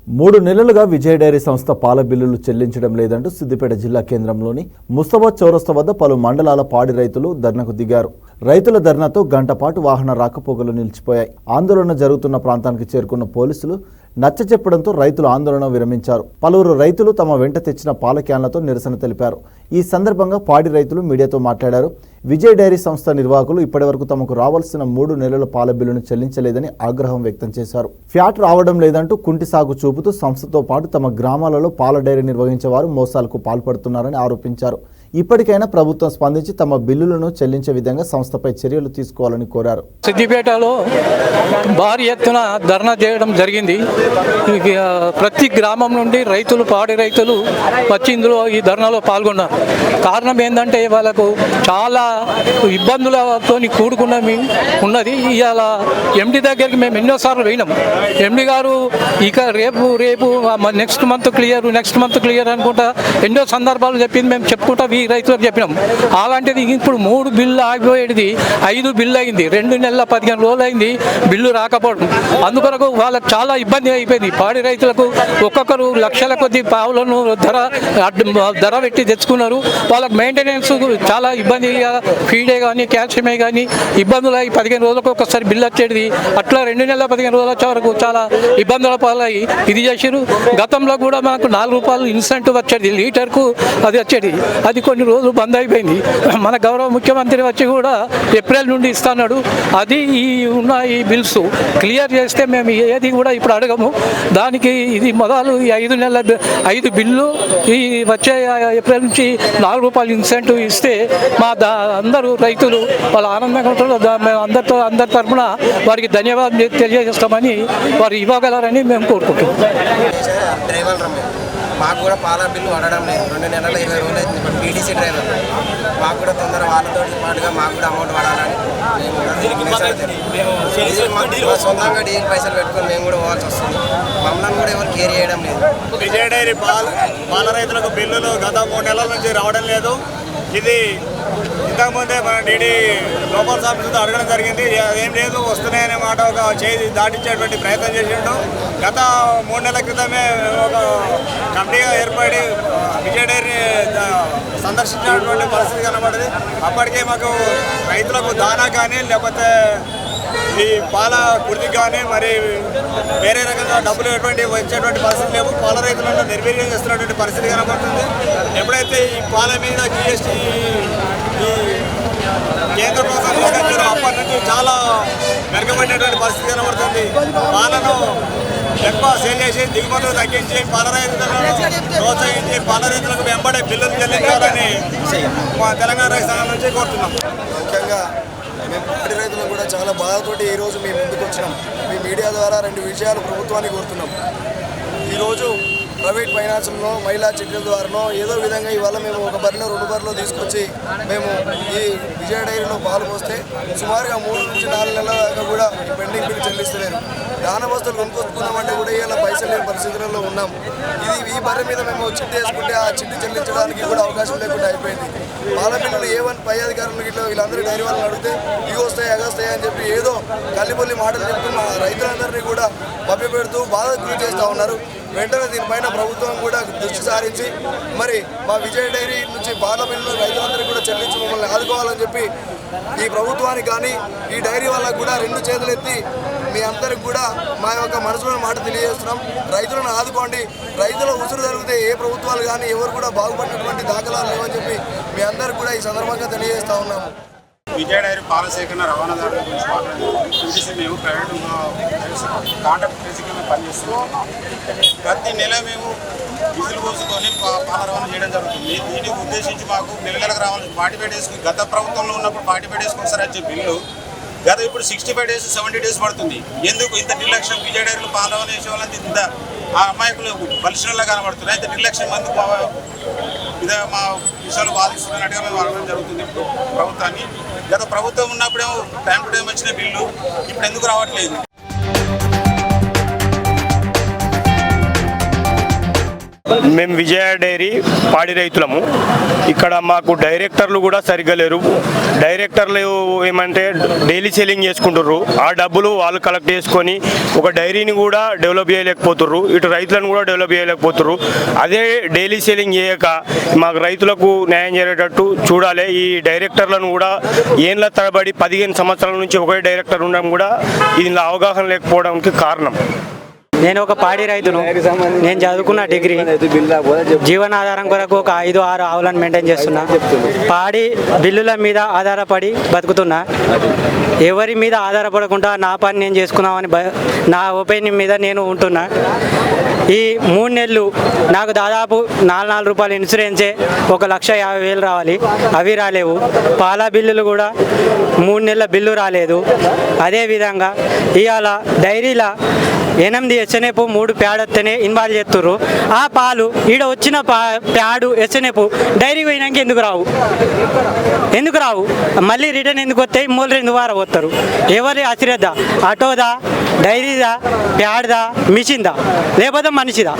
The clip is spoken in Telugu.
3 నెలలుగా విజయ డైరీ సంస్థ పాల బిల్లులు చెల్లించడం లేదంటూ సిద్దిపేట జిల్లా కేంద్రంలోని ముస్తాబాద్ చౌరస్తా వద్ద పలు మండలాల పాడి రైతులు ధర్నాకు దిగారు. రైతుల ధర్నాతో గంటపాటు వాహన రాకపోకలు నిలిచిపోయాయి. ఆందోళన జరుగుతున్న ప్రాంతానికి చేరుకున్న పోలీసులు నచ్చచెప్పడంతో రైతులు ఆందోళన విరమించారు. పలువురు రైతులు తమ వెంట తెచ్చిన పాల క్యాన్లతో నిరసన తెలిపారు. ఈ సందర్భంగా పాడి రైతులు మీడియాతో మాట్లాడారు. విజయ డైరీ సంస్థ నిర్వాహకులు ఇప్పటివరకు తమకు రావాల్సిన 3 నెలల పాల బిల్లును చెల్లించలేదని ఆగ్రహం వ్యక్తం చేశారు. ఫ్యాట్ రావడం లేదంటూ కుంటి సాగు చూపుతూ సంస్థతో పాటు తమ గ్రామాలలో పాల డైరీ నిర్వహించే వారు మోసాలకు పాల్పడుతున్నారని ఆరోపించారు. ఇప్పటికైనా ప్రభుత్వం స్పందించి తమ బిల్లులను చెల్లించే విధంగా సంస్థపై చర్యలు తీసుకోవాలని కోరారు. సిద్దిపేటలో భారీ ఎత్తున ధర్నా చేయడం జరిగింది. ప్రతి గ్రామం నుండి రైతులు, పాడి రైతులు వచ్చి ఇందులో ఈ ధర్నాలో పాల్గొన్నారు. కారణం ఏంటంటే వాళ్ళకు చాలా ఇబ్బందులతో కూడుకున్న ఉన్నది. ఇవాళ ఎండి దగ్గరికి మేము ఎన్నోసార్లు పోయినాం. ఎండి గారు ఇక రేపు నెక్స్ట్ మంత్ క్లియర్ అనుకుంటా ఎన్నో సందర్భాలు చెప్పింది. మేము చెప్పుకుంటా ఈ రైతులకు చెప్పినాం. అలాంటిది ఇప్పుడు 3 బిల్లు ఆగిపోయేది 5 బిల్లు అయింది. 2 నెలల 15 రోజులు అయింది బిల్లు రాకపోవడం. అందుకొరకు వాళ్ళకు చాలా ఇబ్బంది అయిపోయింది. పాడి రైతులకు ఒక్కొక్కరు లక్షల కొద్ది పావులను ధర పెట్టి తెచ్చుకున్నారు. వాళ్ళకు మెయింటెనెన్స్ చాలా ఇబ్బంది. ఫీడే కానీ కాల్షియమే కానీ ఇబ్బందులు అయ్యి 15 రోజులకు ఒకసారి బిల్లు వచ్చేది. అట్లా 2 నెలల 15 రోజులు వచ్చే వరకు చాలా ఇబ్బందుల పాలయ్యి ఇది చేసారు. గతంలో కూడా మనకు 4 రూపాయలు ఇన్సెంటివ్ వచ్చేది లీటర్కు, అది వచ్చేది. అది కొన్ని రోజులు బంద్ అయిపోయింది. మన గౌరవ ముఖ్యమంత్రి వచ్చి కూడా ఏప్రిల్ నుండి ఇస్తున్నాడు. అది ఈ బిల్స్ క్లియర్ చేస్తే మేము ఏది కూడా ఇప్పుడు అడగము. దానికి ఇది మొదలు ఈ 5 నెలల 5 బిల్లు ఈ వచ్చే ఏప్రిల్ నుంచి 4 రూపాయలు ఇన్సెంటివ్ ఇస్తే మా అందరూ రైతులు వాళ్ళు ఆనందంగా ఉంటారు. మేము అందరి తరఫున వారికి ధన్యవాదాలు తెలియజేస్తామని వారు ఇవ్వగలరని మేము కోరుకుంటున్నాం. మాకు కూడా పాల బిల్లు పడడం లేదు. 2 నెలల 20 రోజులు అవుతుంది. ఇప్పుడు పీడీసీ డ్రైవర్ మాకు కూడా తొందర వాళ్ళతో పాటుగా మాకు కూడా అమౌంట్ పడాలని మేము సొంతంగా డీజిల్ పైసలు పెట్టుకొని మేము కూడా పోవాల్సి వస్తుంది. మమ్మల్ని కూడా ఎవరు కేర్ చేయడం లేదు. విజయ డైరీ పాల రైతులకు బిల్లులు గత 3 నెలల నుంచి రావడం లేదు. ఇది ఇంతకుముందే మన డీడీ లోకల్ ఆఫీసుతో అడగడం జరిగింది. ఏం లేదు, వస్తున్నాయనే మాట ఒక చేయి దాటించేటువంటి ప్రయత్నం చేసిండు. గత 3 నెలల క్రితమే ఒక కమిటీగా ఏర్పడి విజయ డైరీ సందర్శించినటువంటి పరిస్థితి కనబడింది. అప్పటికే మాకు రైతులకు దానా కానీ లేకపోతే ఈ పాల కుర్తి కానీ మరి వేరే రకంగా డబ్బులు వచ్చేటువంటి పరిస్థితి లేవు. పాల రైతులను నిర్వీర్యం చేస్తున్నటువంటి పరిస్థితి కనబడుతుంది. ఎప్పుడైతే ఈ పాల మీద జిఎస్టీ ఈ కేంద్ర ప్రభుత్వం తీసుకొచ్చారో అప్పటి నుంచి చాలా మెరుగుపడినటువంటి పరిస్థితి కనబడుతుంది. పాలను ఎక్కువ సేల్ చేసి దిగుమతులు తగ్గించి పాల రైతులను ప్రోత్సహించి పాల రైతులకు వెంబడే బిల్లులు చెల్లించాలని మా తెలంగాణ రైతు సంఘం నుంచి కోరుతున్నాం. ముఖ్యంగా మేము పాడి రైతులకు కూడా చాలా బాధతోటి ఈరోజు మేము ముందుకు వచ్చినాం. మీ మీడియా ద్వారా 2 విషయాలు ప్రభుత్వానికి కోరుతున్నాం. ఈరోజు ప్రైవేట్ ఫైనాన్స్లో మహిళా చెక్కుల ద్వారానో ఏదో విధంగా ఇవాళ మేము 1 బర్రెలో 2 బర్రెలో తీసుకొచ్చి మేము ఈ విజయ డైరీలో పాలు పోస్తే సుమారుగా 3 నుంచి 4 నెలల దాకా కూడా పెండింగ్ బిల్ చెల్లిస్తలేరు. దాన వస్తువులు కొనుక్కొచ్చుకున్నామంటే కూడా ఇలా పైసలు లేని పరిస్థితుల్లో ఉన్నాం. ఈ బర్రె మీద మేము చిట్టి వేసుకుంటే ఆ చిట్టి చెల్లించడానికి కూడా అవకాశం లేకుండా అయిపోయింది. పాల బిల్లులు ఏవని పై అధికారులు ఇట్లా వీళ్ళందరూ డైరీ వాళ్ళని అడిగితే ఇవి వస్తాయి అగస్తాయి అని చెప్పి ఏదో కల్లిపల్లి మాటలు చెప్తూ మా రైతులందరినీ కూడా మభ్యపెడుతూ బాధ గురి చేస్తూ ఉన్నారు. వెంటనే దీనిపైన ప్రభుత్వం కూడా దృష్టి సారించి మరి మా విజయ డైరీ నుంచి పాల బిల్లులు రైతులందరికీ కూడా చెల్లించి మమ్మల్ని ఆదుకోవాలని చెప్పి ఈ ప్రభుత్వానికి కానీ ఈ డైరీ వాళ్ళకు కూడా 2 చేతులు ఎత్తి మీ అందరికి కూడా మా యొక్క మనసులోని మాట తెలియజేస్తున్నాం. రైతులను ఆదుకోండి. రైతుల ఉసురు జరిగితే ఏ ప్రభుత్వాలు కానీ ఎవరు కూడా బాగుపడినటువంటి దాఖలాలు లేవని చెప్పి మీ అందరికి కూడా ఈ సందర్భంగా తెలియజేస్తూ ఉన్నాము. విజయ డైరీ పాల సేకరణ రవాణాదారుల గురించి మాట్లాడుతూ మేము ప్రైవేట్ కాంట్రాక్ట్ బేసిక్గా పనిచేస్తున్నాం. ప్రతి నెల మేము విధులు పోసుకొని పాల రవాణా చేయడం జరుగుతుంది. దీనికి ఉద్దేశించి మాకు నెలకు రావాలి 45 డేస్. గత ప్రభుత్వంలో ఉన్నప్పుడు 45 డేస్కి ఒకసారి వచ్చే బిల్లు గత ఇప్పుడు 65 డేస్ 70 డేస్ పడుతుంది. ఎందుకు ఇంత నిర్లక్ష్యం? విజయ డైరీలో పాల రవాణా చేసే వాళ్ళంతా ఇంత ఆ అమాయకులు బలిష్టంలా కనబడుతున్నాయి. ఇంత నిర్లక్ష్యం మందుకు మా విషయాలు బాధిస్తున్నట్టుగా మేము అడగడం జరుగుతుంది ప్రభుత్వాన్ని. గత ప్రభుత్వం ఉన్నప్పుడేమో టైం టు టైం వచ్చిన బిల్లు ఇప్పుడు ఎందుకు రావట్లేదు? మేము విజయ డైరీ పాడి రైతులము. ఇక్కడ మాకు డైరెక్టర్లు కూడా సరిగ్గా లేరు. డైరెక్టర్లు ఏమంటే డైలీ సెల్లింగ్ చేసుకుంటుర్రు. ఆ డబ్బులు వాళ్ళు కలెక్ట్ చేసుకొని ఒక డైరీని కూడా డెవలప్ చేయలేకపోతుర్రు, ఇటు రైతులను కూడా డెవలప్ చేయలేకపోతుర్రు. అదే డైలీ సెల్లింగ్ చేయక మాకు రైతులకు న్యాయం జరిగేటట్టు చూడాలి. ఈ డైరెక్టర్లను కూడా ఏళ్ళ తరబడి 15 సంవత్సరాల నుంచి ఒకే డైరెక్టర్ ఉండడం కూడా దీనిలో అవగాహన లేకపోవడానికి కారణం. నేను ఒక పాడి రైతును. నేను చదువుకున్న డిగ్రీ జీవనాధారం కొరకు ఒక 5-6 ఆవులను మెయింటైన్ చేస్తున్నా. పాడి బిల్లుల మీద ఆధారపడి బతుకుతున్నా. ఎవరి మీద ఆధారపడకుండా నా పని నేను చేసుకున్నామని నా ఒపీనియన్ మీద నేను ఉంటున్నా. ఈ 3 నెలలు నాకు దాదాపు 4 రూపాయల ఇన్సూరెన్సే 1,50,000 రావాలి, అవి రాలేవు. పాల బిల్లులు కూడా 3 నెలల బిల్లు రాలేదు. అదేవిధంగా ఇవాళ డైరీలా 8 ఎస్ఎన్ఎఫ్ 3 ప్యాడ్ వస్తేనే ఇన్వాల్వ్ చేస్తుర్రు. ఆ పాలు ఈడ వచ్చిన ప్యాడు ఎస్ఎన్ఎఫ్ డైరీ పోయినాక ఎందుకు రావు మళ్ళీ రిటర్న్ ఎందుకు వస్తాయి? మూల 2 వారం వస్తారు. ఎవరి అశ్రద్ధ? ఆటోదా, డైరీదా, ప్యాడ్దా, మిషన్దా, లేకపోతే మనిషిదా?